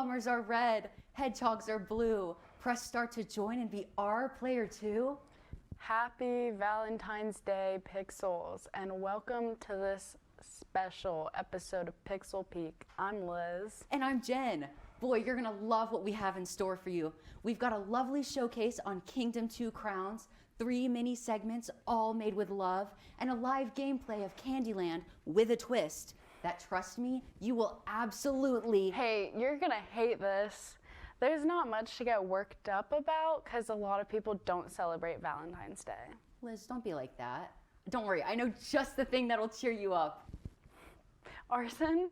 Plumbers are red, hedgehogs are blue. Press start to join and be our player too. Happy Valentine's Day, Pixels, and welcome to this special episode of Pixel Peak. I'm Liz. And I'm Jen. Boy, you're gonna love what we have in store for you. We've got a lovely showcase on Kingdom 2 Crowns, 3 mini segments all made with love, and a live gameplay of Candyland with a twist that, trust me, you will absolutely... Hey, you're gonna hate this. There's not much to get worked up about because a lot of people don't celebrate Valentine's Day. Liz, don't be like that. Don't worry, I know just the thing that'll cheer you up. Arson?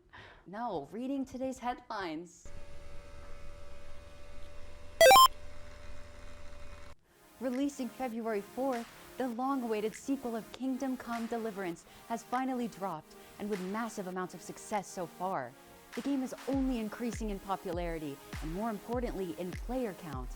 No, reading today's headlines. Releasing February 4th, the long-awaited sequel of Kingdom Come: Deliverance has finally dropped, and with massive amounts of success so far. The game is only increasing in popularity, and more importantly, in player count,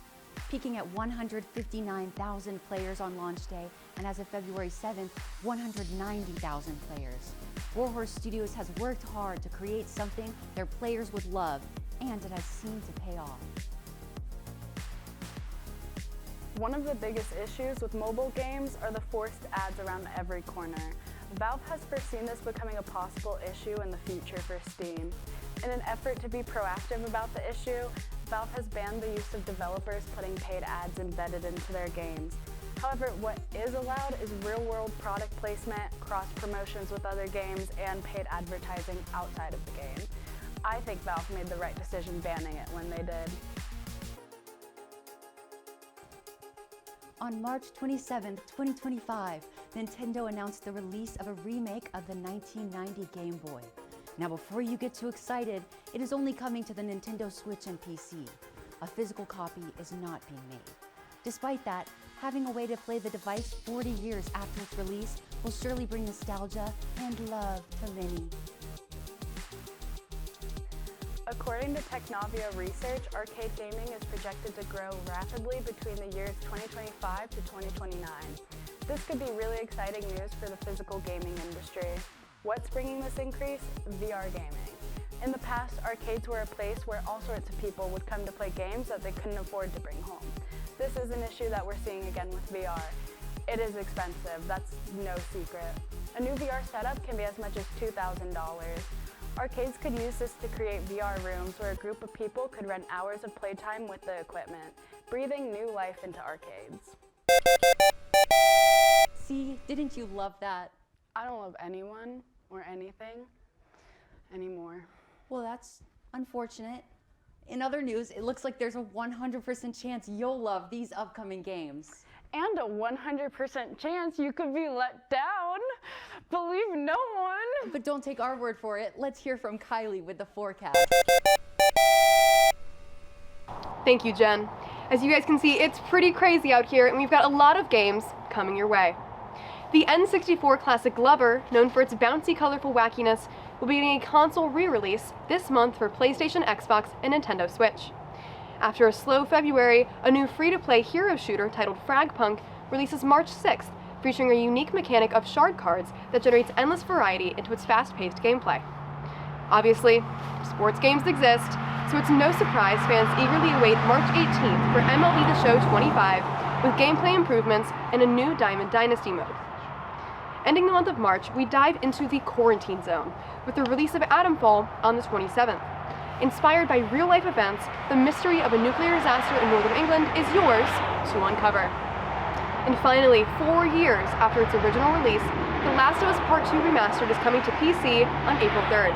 peaking at 159,000 players on launch day, and as of February 7th, 190,000 players. Warhorse Studios has worked hard to create something their players would love, and it has seemed to pay off. One of the biggest issues with mobile games are the forced ads around every corner. Valve has foreseen this becoming a possible issue in the future for Steam. In an effort to be proactive about the issue, Valve has banned the use of developers putting paid ads embedded into their games. However, what is allowed is real-world product placement, cross-promotions with other games, and paid advertising outside of the game. I think Valve made the right decision banning it when they did. On March 27, 2025, Nintendo announced the release of a remake of the 1990 Game Boy. Now, before you get too excited, it is only coming to the Nintendo Switch and PC. A physical copy is not being made. Despite that, having a way to play the device 40 years after its release will surely bring nostalgia and love to many. According to Technavia research, arcade gaming is projected to grow rapidly between the years 2025 to 2029. This could be really exciting news for the physical gaming industry. What's bringing this increase? VR gaming. In the past, arcades were a place where all sorts of people would come to play games that they couldn't afford to bring home. This is an issue that we're seeing again with VR. It is expensive, that's no secret. A new VR setup can be as much as $2,000. Arcades could use this to create VR rooms where a group of people could rent hours of playtime with the equipment, breathing new life into arcades. See, didn't you love that? I don't love anyone or anything anymore. Well, that's unfortunate. In other news, it looks like there's a 100% chance you'll love these upcoming games. And a 100% chance you could be let down. Believe no one. But don't take our word for it. Let's hear from Kylie with the forecast. Thank you, Jen. As you guys can see, it's pretty crazy out here, and we've got a lot of games coming your way. The N64 classic Glover, known for its bouncy, colorful wackiness, will be getting a console re-release this month for PlayStation, Xbox, and Nintendo Switch. After a slow February, a new free-to-play hero shooter titled Fragpunk releases March 6th, featuring a unique mechanic of shard cards that generates endless variety into its fast-paced gameplay. Obviously, sports games exist, so it's no surprise fans eagerly await March 18th for MLB The Show 25, with gameplay improvements and a new Diamond Dynasty mode. Ending the month of March, we dive into the Quarantine Zone, with the release of Atomfall on the 27th. Inspired by real-life events, the mystery of a nuclear disaster in northern England is yours to uncover. And finally, 4 years after its original release, The Last of Us Part 2 Remastered is coming to PC on April 3rd.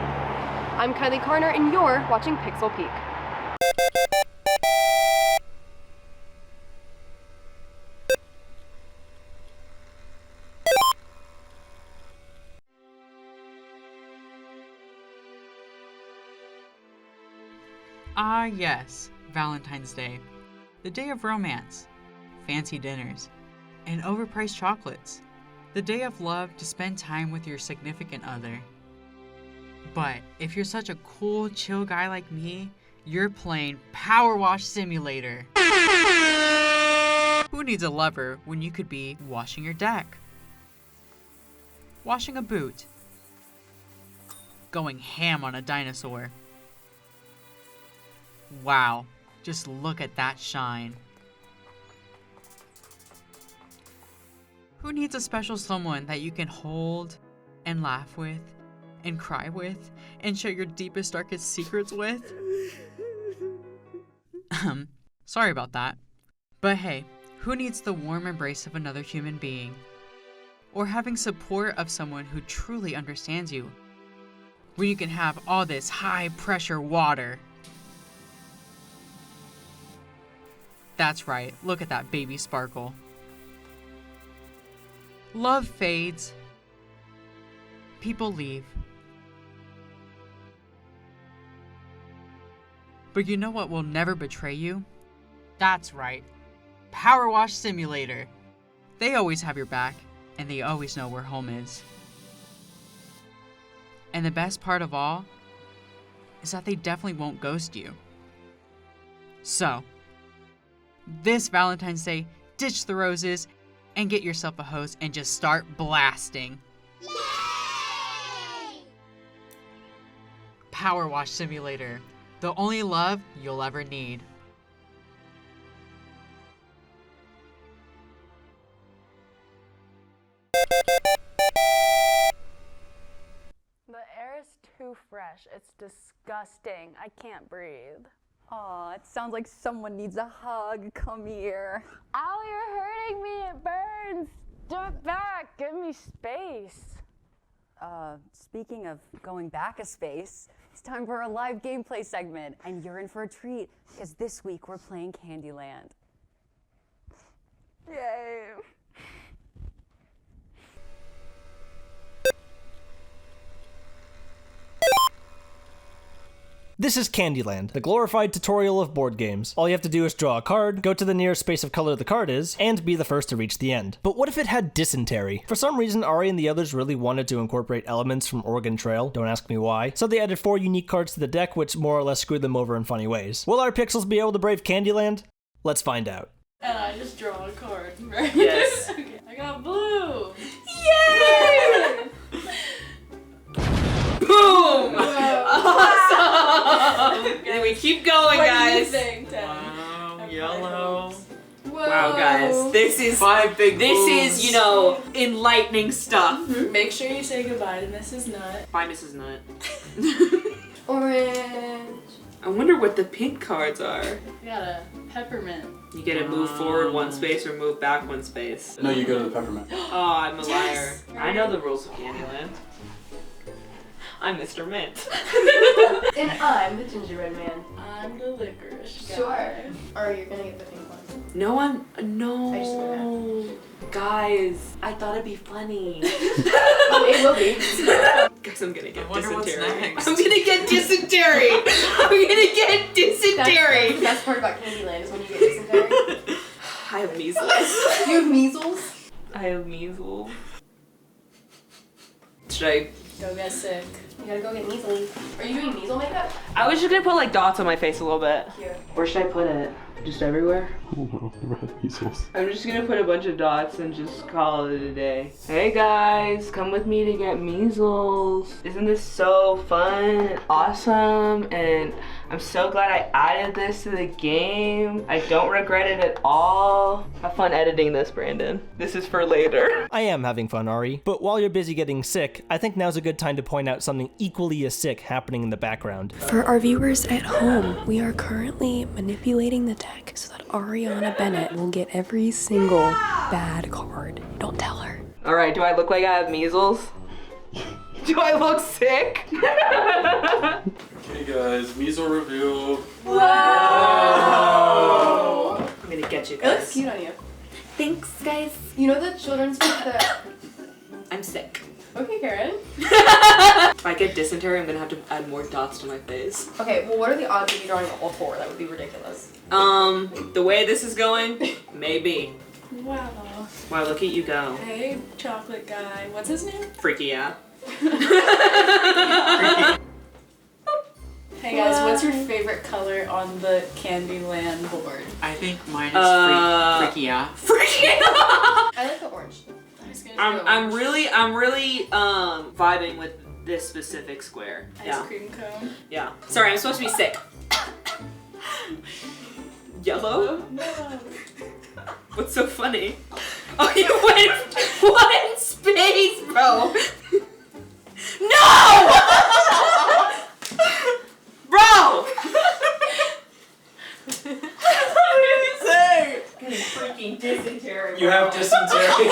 I'm Kylie Carner, and you're watching Pixel Peak. Ah yes, Valentine's Day. The day of romance, fancy dinners, and overpriced chocolates. The day of love to spend time with your significant other. But if you're such a cool, chill guy like me, you're playing Power Wash Simulator. Who needs a lover when you could be washing your deck? Washing a boot. Going ham on a dinosaur. Wow, just look at that shine. Who needs a special someone that you can hold and laugh with and cry with and share your deepest, darkest secrets with? Sorry about that. But hey, who needs the warm embrace of another human being? Or having support of someone who truly understands you? When you can have all this high-pressure water. That's right, look at that baby sparkle. Love fades. People leave. But you know what will never betray you? That's right. Power Wash Simulator. They always have your back, and they always know where home is. And the best part of all is that they definitely won't ghost you. So, this Valentine's Day, ditch the roses and get yourself a hose and just start blasting. Yay! Power Wash Simulator, the only love you'll ever need. The air is too fresh. It's disgusting. I can't breathe. Aw, it sounds like someone needs a hug. Come here. Ow, you're hurting me. It burns. Step back. Give me space. Speaking of going back a space, it's time for a live gameplay segment, and you're in for a treat, because this week we're playing Candyland. Yay. This is Candyland, the glorified tutorial of board games. All you have to do is draw a card, go to the nearest space of color the card is, and be the first to reach the end. But what if it had Dysentery? For some reason, Ari and the others really wanted to incorporate elements from Oregon Trail, don't ask me why, so they added 4 unique cards to the deck which more or less screwed them over in funny ways. Will our pixels be able to brave Candyland? Let's find out. And I just draw a card, right? Yes. Okay. I got blue! Yay! Boom! Awesome! And we keep going, What guys. do you think, Ted? Wow, yellow. Wow, guys, this is 5 big this booms. is, you know, enlightening stuff. Make sure you say goodbye to Mrs. Nut. Bye, Mrs. Nut. Orange. I wonder what the pink cards are. We got a peppermint. You get to move forward 1 space or move back 1 space. No, you go to the peppermint. Oh, I'm a Yes! liar. I know the rules of Candyland. I'm Mr. Mint. And I'm the gingerbread man. I'm the licorice guy. Sure. Or you're gonna get the pink one. No, I just did no. Guys, I thought it'd be funny. Oh, it will be. Guys, I'm gonna get I wonder what's dysentery. next. I'm gonna get dysentery. I'm gonna get That's the dysentery. best part about Candyland is when you get dysentery. I have measles. You have measles? I have measles. Should I? Go get sick. You gotta go get measles. Are you doing measles makeup? I was just gonna put like dots on my face a little bit. Here. Where should I put it? Just everywhere? Oh no, never had measles. I'm just gonna put a bunch of dots and just call it a day. Hey guys, come with me to get measles. Isn't this so fun and awesome? And I'm so glad I added this to the game. I don't regret it at all. Have fun editing this, Brandon. This is for later. I am having fun, Ari, but while you're busy getting sick, I think now's a good time to point out something equally as sick happening in the background. For our viewers at home, we are currently manipulating the deck so that Ariana Bennett will get every single bad card. Don't tell her. All right, do I look like I have measles? Do I look sick? Okay guys, measles reveal. I'm gonna get you It looks guys. cute on you. Thanks, guys. You know the children's book that... I'm sick. Okay, Karen. If I get dysentery, I'm gonna have to add more dots to my face. Okay, well what are the odds of you drawing all 4? That would be ridiculous. The way this is going, maybe. Wow. Wow, look at you go. Hey, chocolate guy. What's his name? Freaky, yeah. Hey guys, what's your favorite color on the Candyland board? I think mine is freaky, yeah. Freaky! I like the orange. I was gonna say I'm orange. really vibing with this specific square. Ice Yeah. cream cone. Yeah. Sorry, I'm supposed to be sick. Yellow? What's so funny? Oh, you went one space, bro. No! Bro! What did you say? Getting freaking dysentery. You have dysentery.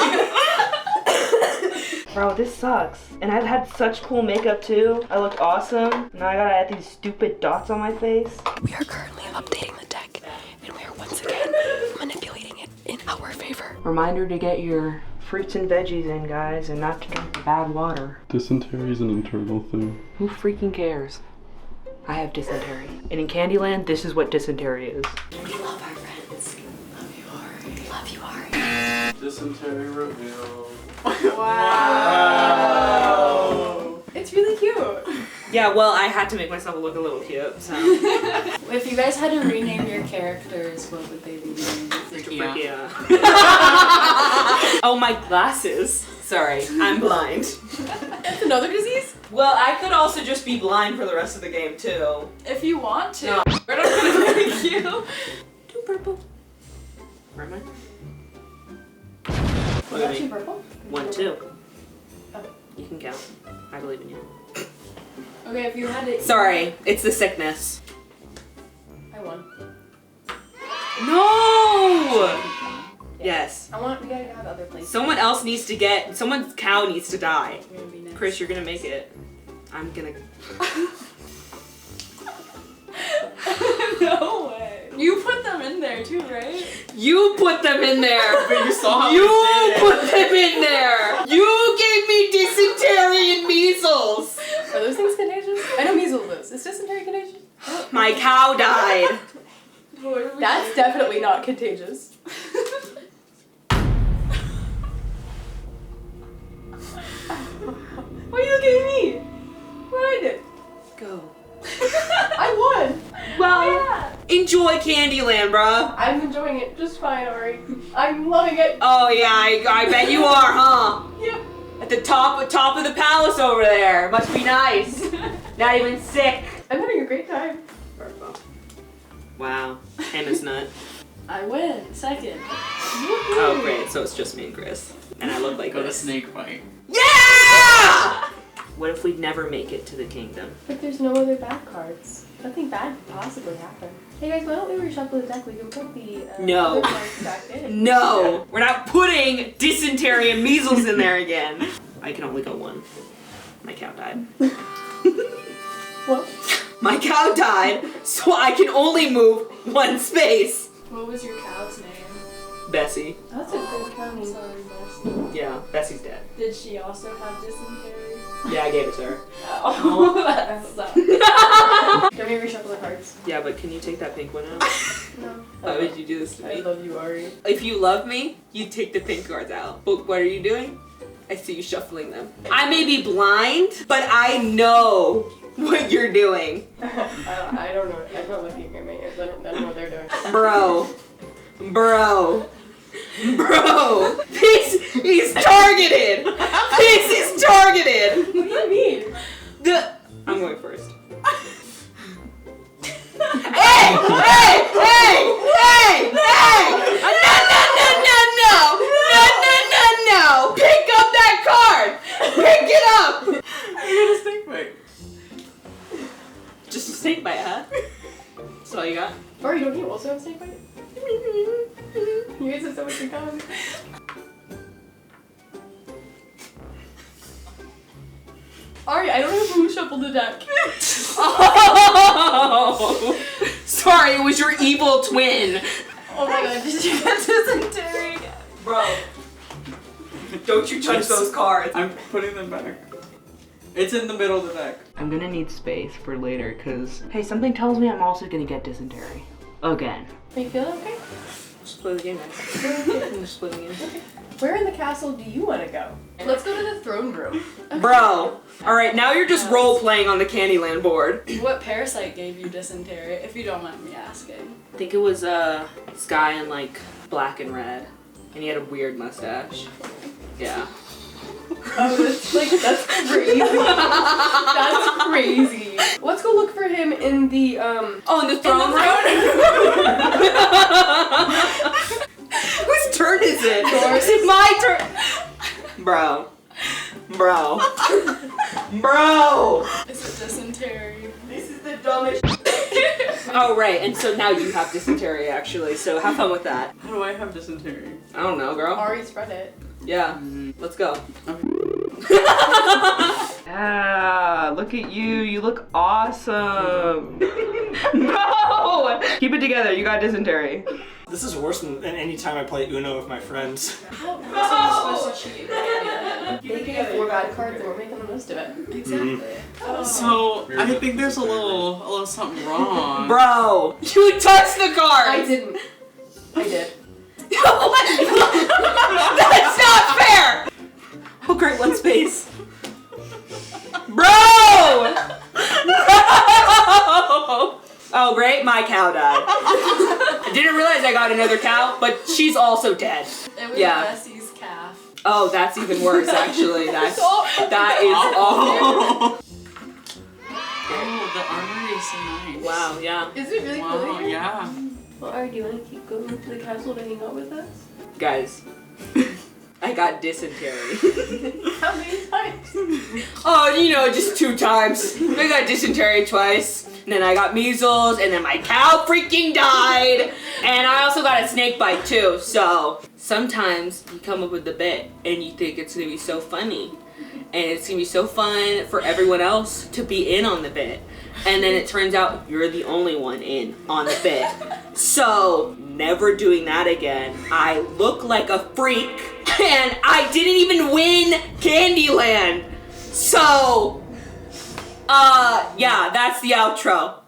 Bro, this sucks. And I've had such cool makeup too. I look awesome. Now I gotta add these stupid dots on my face. We are currently updating the deck, and we are once again manipulating it in our favor. Reminder to get your fruits and veggies in, guys, and not to drink bad water. Dysentery is an internal thing. Who freaking cares? I have dysentery. And in Candyland, this is what dysentery is. We love our friends. Love you, Ari. Love you, Ari. Dysentery reveal. Wow. It's really cute. Yeah, well, I had to make myself look a little cute, so. If you guys had to rename your characters, what would they be named? Yeah. Oh, my glasses. Sorry, I'm blind. That's another disease? Well, I could also just be blind for the rest of the game, too. If you want to. No. We're not gonna make you. Do purple. Where am I? Was that two purple? 1, 2. Oh. You can count. I believe in you. Okay, if you had to. Sorry, it's the sickness. I won. No! Yes. We gotta have other places. Someone else needs to get, someone's cow needs to die. We're gonna be next. Chris, you're gonna make it. I'm gonna. No way. You put them in there too, right? You put them in there. But you saw how You we did it. put them in there. You gave me dysentery and measles. Are those things contagious? I know measles lives. Is dysentery contagious? My cow died. That's definitely not contagious. Why are you looking at me? What I did? Go. I won. Well, Yeah. enjoy Candyland, bruh. I'm enjoying it just fine, Ari. I'm loving it. Oh yeah, I bet you are, huh? Yep. At the top of the palace over there. Must be nice. Not even sick. I'm having a great time. Wow. Hannah's nut. I win. Second. Oh great, so it's just me and Chris. And I look like Go to this. snake bite. Yeah! What if we never make it to the kingdom? But there's no other bad cards. Nothing bad could possibly happen. Hey guys, why don't we reshuffle the deck? We can put the No. other cards back in. No! We're not putting dysentery and measles in there again. I can only go one. My cow died. What? My cow died, so I can only move one space. What was your cow's name? Bessie. That's a good cow name. Sorry, Bessie. Yeah, Bessie's dead. Did she also have dysentery? Yeah, I gave it to her. Oh, that's up. Can we reshuffle the cards? Yeah, but can you take that pink one out? No. Why would you do this to I me? love you, Ari. If you love me, you take the pink cards out. But what are you doing? I see you shuffling them. I may be blind, but I know what you're doing. I don't know. I'm not looking at my ears. I don't know what they're doing. Bro. This is targeted. This is targeted. What do you mean? I'm going first. Hey! No! Pick up that card! Pick it up! I got a snake bite. Just a snake bite, huh? That's all you got? Ari, don't you also have snake bite? You guys have so much in common. Ari, I don't know who shuffled the deck. Oh! Sorry, it was your evil twin. Oh my god, did you get dysentery? Bro. Don't you touch those cards. I'm putting them back. It's in the middle of the deck. I'm gonna need space for later, cause hey, something tells me I'm also gonna get dysentery. Again. Are you feeling okay? Just play the game, guys. I'm just playing the game. Okay. Where in the castle do you want to go? Let's go to the throne room. Bro. Alright, now you're just role playing on the Candyland board. What parasite gave you dysentery, if you don't mind me asking? I think it was this guy in like black and red. And he had a weird mustache. Yeah. Oh, that's crazy. That's crazy. Let's go look for him in the Oh, in the throne room? Whose turn is it? Yours. It's my turn. Bro. Bro. Bro. Is it dysentery? This is the dumbest. Oh, right. And so now you have dysentery, actually. So have fun with that. How do I have dysentery? I don't know, girl. Ari spread it. Yeah. Let's go. Ah, look at you. You look awesome. No! Keep it together. You got dysentery. This is worse than any time I play Uno with my friends. How are supposed to cheat? They gave 4 bad cards and we're making the most of it. Exactly. So I think there's a little something wrong. Bro, you touched the card. I didn't. I did. That's not fair. Oh, great, one space. Bro! No! Oh, great, my cow died. I didn't realize I got another cow, but she's also dead. It was Yeah. Bessie's calf. Oh, that's even worse, actually. That is awful. Oh, the armory is so nice. Wow, yeah. Is it really Wow, cool? yeah. Well, Ari, do you want to keep going to the castle to hang out with us? Guys, I got dysentery. How many times? Oh, you know, just 2 times. I got dysentery twice, and then I got measles, and then my cow freaking died, and I also got a snake bite too. So sometimes you come up with the bit, and you think it's gonna be so funny, and it's gonna be so fun for everyone else to be in on the bit, and then it turns out you're the only one in on the bit. So never doing that again. I look like a freak, and I didn't even win Candyland. So, yeah, that's the outro.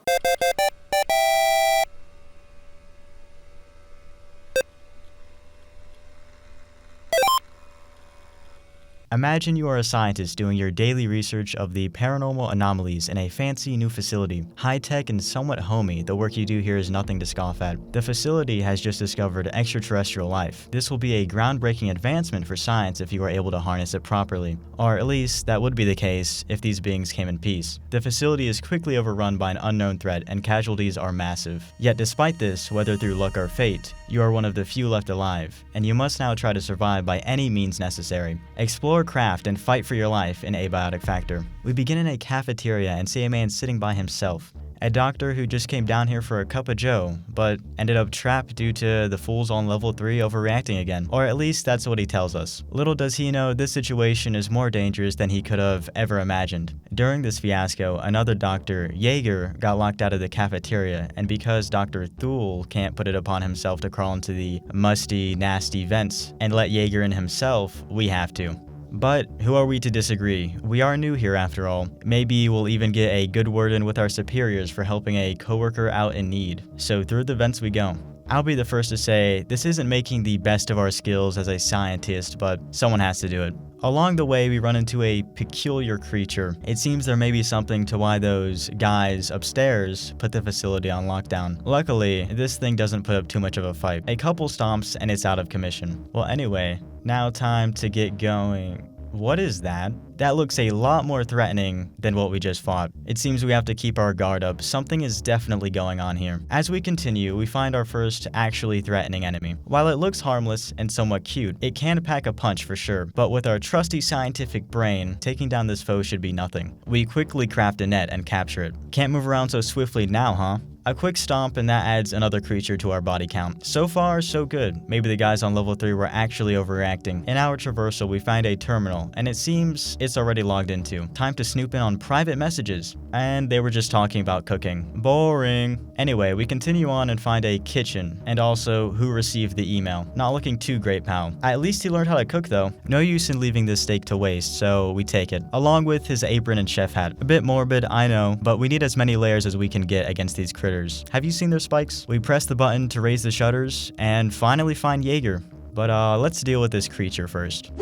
Imagine you are a scientist doing your daily research of the paranormal anomalies in a fancy new facility. High-tech and somewhat homey, the work you do here is nothing to scoff at. The facility has just discovered extraterrestrial life. This will be a groundbreaking advancement for science if you are able to harness it properly. Or at least, that would be the case if these beings came in peace. The facility is quickly overrun by an unknown threat and casualties are massive. Yet despite this, whether through luck or fate, you are one of the few left alive, and you must now try to survive by any means necessary. Explore craft and fight for your life in Abiotic Factor. We begin in a cafeteria and see a man sitting by himself. A doctor who just came down here for a cup of joe, but ended up trapped due to the fools on level 3 overreacting again. Or at least that's what he tells us. Little does he know this situation is more dangerous than he could have ever imagined. During this fiasco, another doctor, Jaeger, got locked out of the cafeteria, and because Dr. Thule can't put it upon himself to crawl into the musty, nasty vents and let Jaeger in himself, we have to. But who are we to disagree? We are new here after all. Maybe we'll even get a good word in with our superiors for helping a coworker out in need. So through the vents we go. I'll be the first to say, this isn't making the best of our skills as a scientist, but someone has to do it. Along the way, we run into a peculiar creature. It seems there may be something to why those guys upstairs put the facility on lockdown. Luckily, this thing doesn't put up too much of a fight. A couple stomps and it's out of commission. Well, anyway, now time to get going. What is that? That looks a lot more threatening than what we just fought. It seems we have to keep our guard up. Something is definitely going on here. As we continue, we find our first actually threatening enemy. While it looks harmless and somewhat cute, it can pack a punch for sure, but with our trusty scientific brain, taking down this foe should be nothing. We quickly craft a net and capture it. Can't move around so swiftly now, huh? A quick stomp and that adds another creature to our body count. So far, so good. Maybe the guys on level 3 were actually overreacting. In our traversal, we find a terminal, and it seems it's already logged into. Time to snoop in on private messages. And they were just talking about cooking. Boring. Anyway, we continue on and find a kitchen, and also who received the email. Not looking too great, pal. At least he learned how to cook though. No use in leaving this steak to waste, so we take it. Along with his apron and chef hat. A bit morbid, I know, but we need as many layers as we can get against these critters. Have you seen their spikes? We press the button to raise the shutters and finally find Jaeger. But let's deal with this creature first.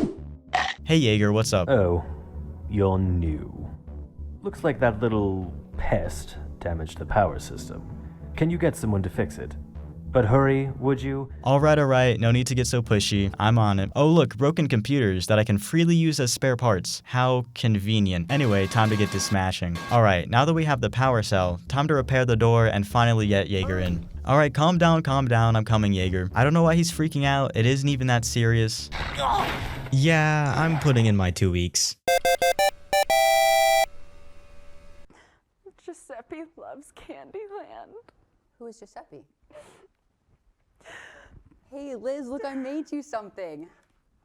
Hey Jaeger, what's up? Oh, you're new. Looks like that little pest damaged the power system. Can you get someone to fix it? But hurry, would you? Alright, no need to get so pushy. I'm on it. Oh look, broken computers that I can freely use as spare parts. How convenient. Anyway, time to get to smashing. Alright, now that we have the power cell, time to repair the door and finally get Jaeger in. Alright, calm down, I'm coming, Jaeger. I don't know why he's freaking out, it isn't even that serious. Yeah, I'm putting in my 2 weeks. Giuseppe loves Candyland. Who is Giuseppe? Hey Liz, look, I made you something.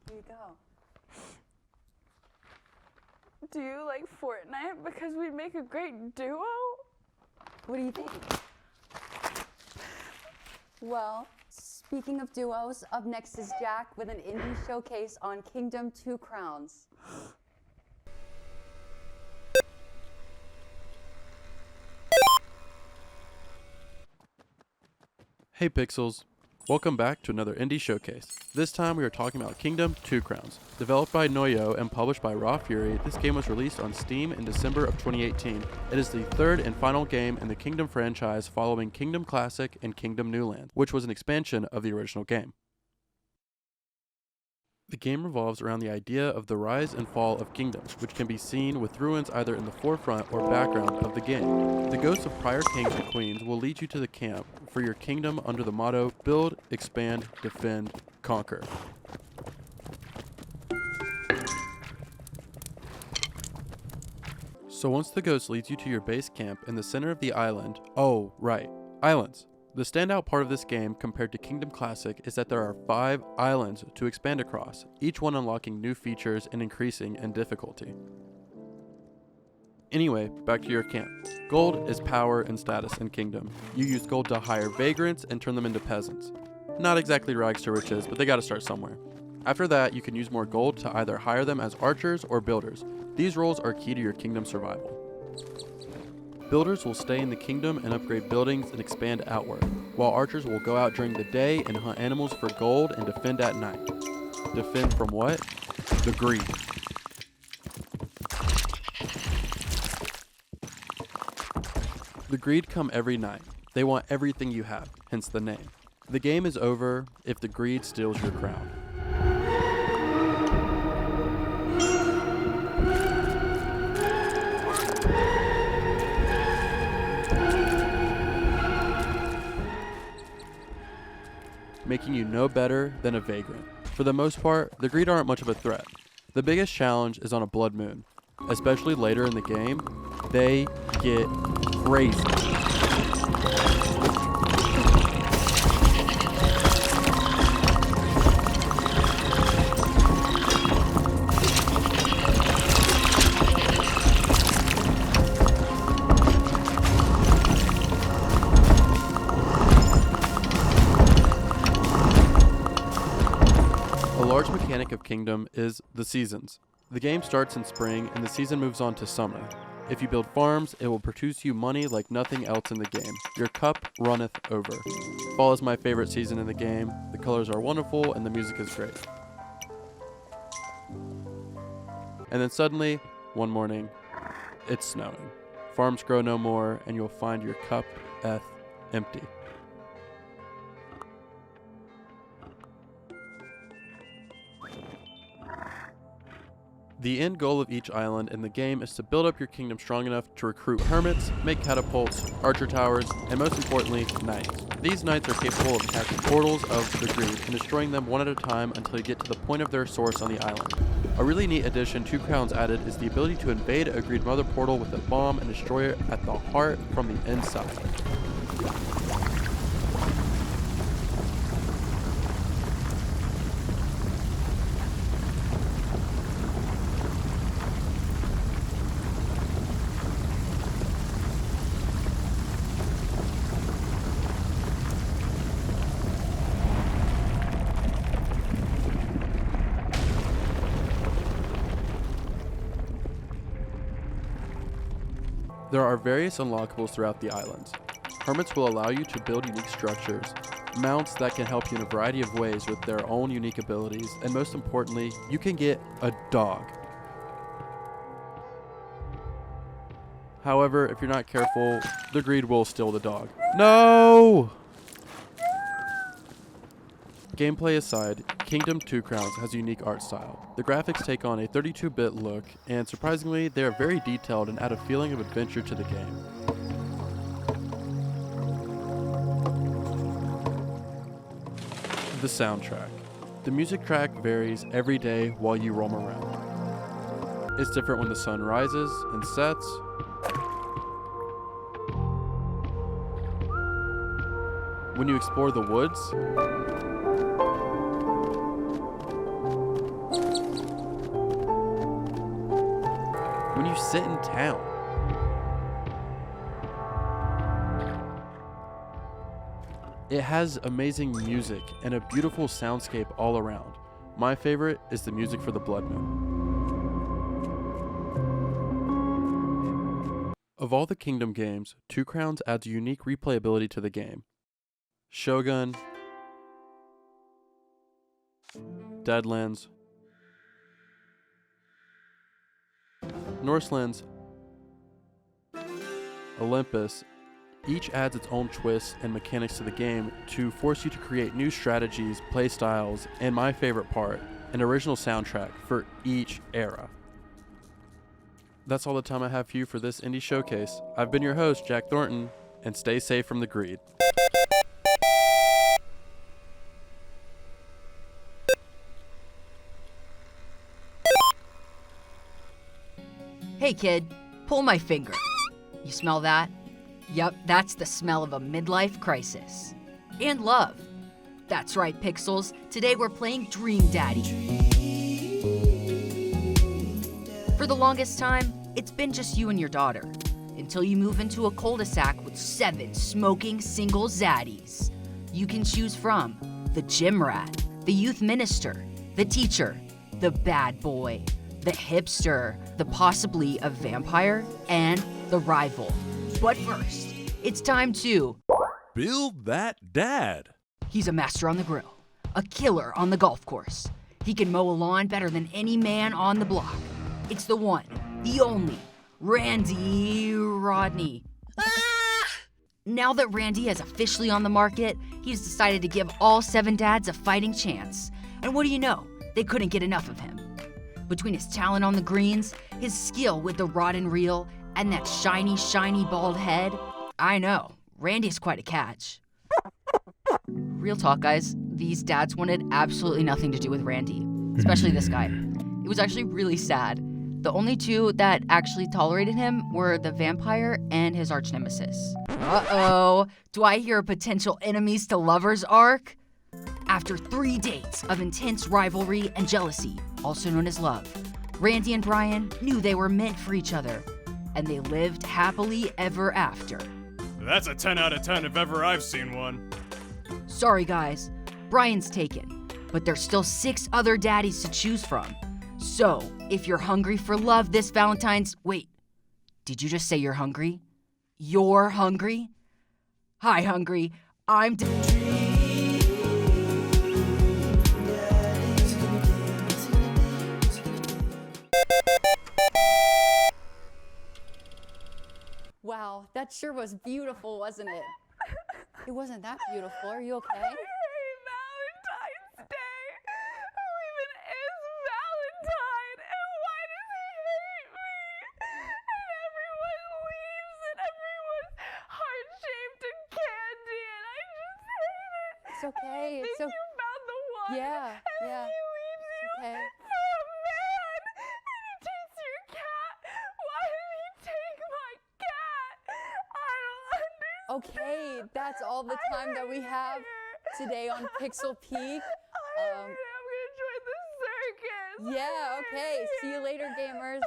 Here you go. Do you like Fortnite? Because we make a great duo? What do you think? Well, speaking of duos, up next is Jack with an indie showcase on Kingdom 2 Crowns. Hey Pixels, welcome back to another indie showcase. This time we are talking about Kingdom 2 Crowns. Developed by Noyo and published by Raw Fury, this game was released on Steam in December of 2018. It is the third and final game in the Kingdom franchise following Kingdom Classic and Kingdom New Land, which was an expansion of the original game. The game revolves around the idea of the rise and fall of kingdoms, which can be seen with ruins either in the forefront or background of the game. The ghosts of prior kings and queens will lead you to the camp for your kingdom under the motto, build, expand, defend, conquer. So once the ghost leads you to your base camp in the center of the island, oh right, islands. The standout part of this game compared to Kingdom Classic is that there are 5 islands to expand across, each one unlocking new features and increasing in difficulty. Anyway, back to your camp. Gold is power and status in Kingdom. You use gold to hire vagrants and turn them into peasants. Not exactly rags to riches, but they gotta start somewhere. After that, you can use more gold to either hire them as archers or builders. These roles are key to your kingdom survival. Builders will stay in the kingdom and upgrade buildings and expand outward, while archers will go out during the day and hunt animals for gold and defend at night. Defend from what? The greed. The greed come every night. They want everything you have, hence the name. The game is over if the greed steals your crown. Making you no better than a vagrant. For the most part, the greed aren't much of a threat. The biggest challenge is on a blood moon. Especially later in the game, they get crazy. A large mechanic of Kingdom is the seasons. The game starts in spring and the season moves on to summer. If you build farms, it will produce you money like nothing else in the game. Your cup runneth over. Fall is my favorite season in the game. The colors are wonderful and the music is great. And then suddenly, one morning, it's snowing. Farms grow no more and you'll find your cup empty. The end goal of each island in the game is to build up your kingdom strong enough to recruit hermits, make catapults, archer towers, and most importantly, knights. These knights are capable of attacking portals of the greed and destroying them one at a time until you get to the point of their source on the island. A really neat addition 2 Crowns added is the ability to invade a greed mother portal with a bomb and destroy it at the heart from the inside. There are various unlockables throughout the islands. Hermits will allow you to build unique structures, mounts that can help you in a variety of ways with their own unique abilities, and most importantly, you can get a dog. However, if you're not careful, the greed will steal the dog. No! Gameplay aside, Kingdom 2 Crowns has a unique art style. The graphics take on a 32-bit look, and surprisingly, they are very detailed and add a feeling of adventure to the game. The soundtrack. The music track varies every day while you roam around. It's different when the sun rises and sets, when you explore the woods, when you sit in town. It has amazing music and a beautiful soundscape all around. My favorite is the music for the Blood Moon. Of all the Kingdom games, Two Crowns adds unique replayability to the game. Shogun, Deadlands, Norselands, Olympus, each adds its own twists and mechanics to the game to force you to create new strategies, playstyles, and my favorite part, an original soundtrack for each era. That's all the time I have for you for this indie showcase. I've been your host, Jack Thornton, and stay safe from the greed. Hey kid, pull my finger. You smell that? Yep, that's the smell of a midlife crisis. And love. That's right, Pixels. Today we're playing Dream Daddy. For the longest time, it's been just you and your daughter. Until you move into a cul-de-sac with 7 smoking single zaddies. You can choose from the gym rat, the youth minister, the teacher, the bad boy, the hipster, the possibly a vampire, and the rival. But first, it's time to build that dad. He's a master on the grill, a killer on the golf course. He can mow a lawn better than any man on the block. It's the one, the only, Randy Rodney. Now that Randy is officially on the market, he's decided to give all 7 dads a fighting chance. And what do you know? They couldn't get enough of him. Between his talent on the greens, his skill with the rod and reel, and that shiny, shiny bald head, I know, Randy's quite a catch. Real talk, guys, these dads wanted absolutely nothing to do with Randy, especially this guy. It was actually really sad. The only 2 that actually tolerated him were the vampire and his arch nemesis. Uh-oh, do I hear a potential enemies to lovers arc? After 3 dates of intense rivalry and jealousy, also known as love, Randy and Brian knew they were meant for each other, and they lived happily ever after. That's a 10 out of 10 if ever I've seen one. Sorry guys, Brian's taken, but there's still 6 other daddies to choose from. So, if you're hungry for love this Valentine's... Wait, did you just say you're hungry? You're hungry? Hi, hungry. I'm... Wow, that sure was beautiful, wasn't it? It wasn't that beautiful. Are you okay? I hate Valentine's Day. Who even is Valentine? And why does he hate me? And everyone leaves and everyone's heart-shaped and candy and I just hate it. It's okay. Think you found the one. Yeah, and yeah. he leaves you Okay. for a man. And he takes your cat. Why did he take my cat? I don't understand. Okay, that's all the time that we have today on Pixel Peak. I'm gonna join the circus. Yeah, okay. See you later, gamers.